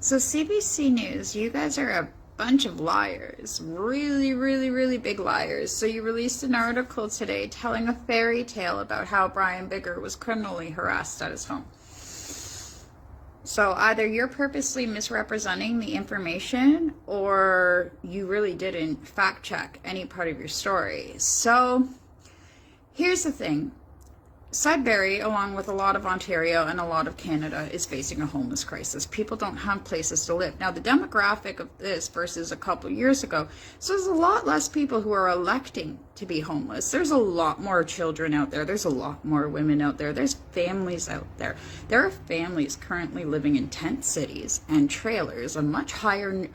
So CBC News, you guys are a bunch of liars. Really, really, really big liars. So you released an article today telling a fairy tale about how Brian Bigger was criminally harassed at his home. So either you're purposely misrepresenting the information or you really didn't fact check any part of your story. So here's the thing. Sudbury, along with a lot of Ontario and a lot of Canada, is facing a homeless crisis. People don't have places to live. Now, the demographic of this versus a couple years ago, so there's a lot less people who are electing to be homeless. There's a lot more children out there. There's a lot more women out there. There's families out there. There are families currently living in tent cities and trailers, a much higher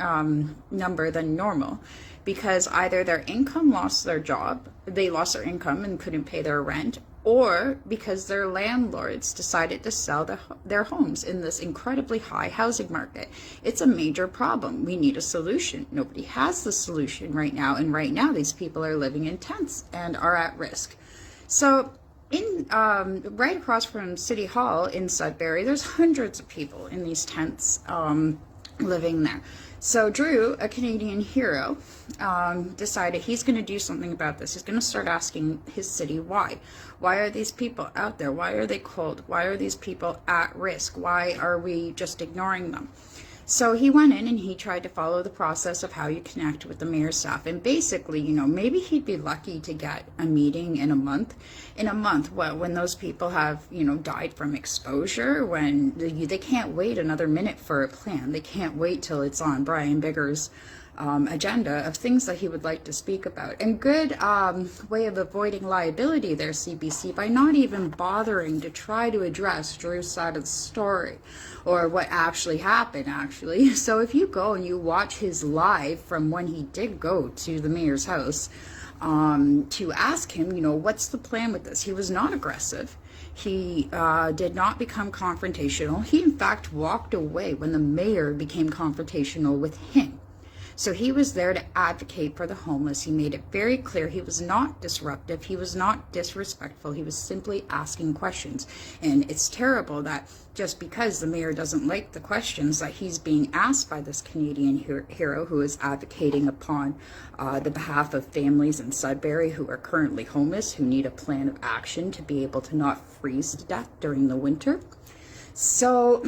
number than normal, because either their income lost their job, they lost their income and couldn't pay their rent, or because their landlords decided to sell their homes in this incredibly high housing market. It's a major problem. We need a solution. Nobody has the solution right now, and right now these people are living in tents and are at risk. So in right across from City Hall in Sudbury, there's hundreds of people in these tents living there. So Drew, a Canadian hero, decided he's going to do something about this. He's going to start asking his city why. Why are these people out there? Why are they cold? Why are these people at risk? Why are we just ignoring them? So he went in and he tried to follow the process of how you connect with the mayor's staff. And basically, maybe he'd be lucky to get a meeting in a month. In a month, when those people have, died from exposure, when they can't wait another minute for a plan. They can't wait till it's on Brian Bigger's agenda of things that he would like to speak about. And good way of avoiding liability there, CBC, by not even bothering to try to address Drew's side of the story or what actually happened, actually. So if you go and you watch his live from when he did go to the mayor's house to ask him, what's the plan with this? He was not aggressive. He did not become confrontational. He, in fact, walked away when the mayor became confrontational with him. So he was there to advocate for the homeless. He made it very clear he was not disruptive. He was not disrespectful. He was simply asking questions. And it's terrible that just because the mayor doesn't like the questions that he's being asked by this Canadian hero who is advocating upon the behalf of families in Sudbury who are currently homeless, who need a plan of action to be able to not freeze to death during the winter. So,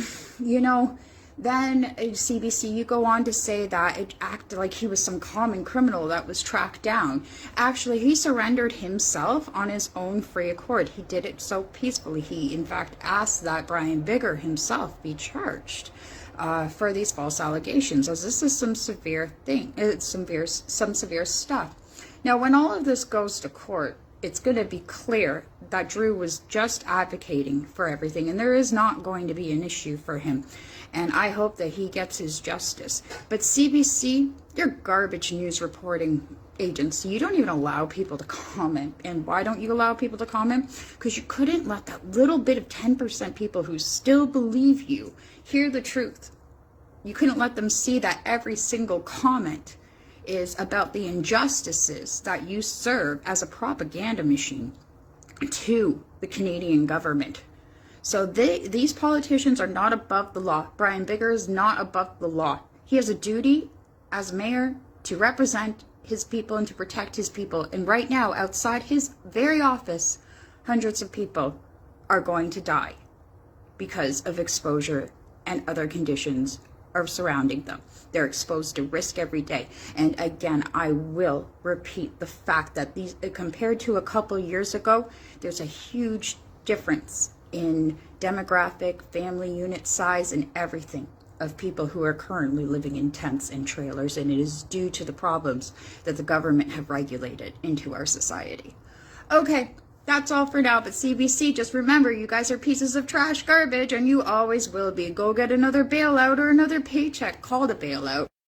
then CBC, you go on to say that it acted like he was some common criminal that was tracked down. Actually, he surrendered himself on his own free accord. He did it so peacefully. He, in fact, asked that Brian Bigger himself be charged for these false allegations, as this is some severe thing. It's some severe stuff. Now, when all of this goes to court, it's going to be clear that Drew was just advocating for everything, and there is not going to be an issue for him. And I hope that he gets his justice. But CBC, you're garbage news reporting agency. You don't even allow people to comment. And why don't you allow people to comment? Because you couldn't let that little bit of 10% people who still believe you hear the truth. You couldn't let them see that every single comment is about the injustices that you serve as a propaganda machine to the Canadian government. So these politicians are not above the law. Brian Bigger is not above the law. He has a duty as mayor to represent his people and to protect his people. And right now, outside his very office, hundreds of people are going to die because of exposure and other conditions are surrounding them. They're exposed to risk every day. And again, I will repeat the fact that these, compared to a couple years ago, there's a huge difference in demographic, family unit size, and everything of people who are currently living in tents and trailers, and it is due to the problems that the government have regulated into our society. Okay, that's all for now, but CBC, just remember, you guys are pieces of trash garbage, and you always will be. Go get another bailout or another paycheck called a bailout.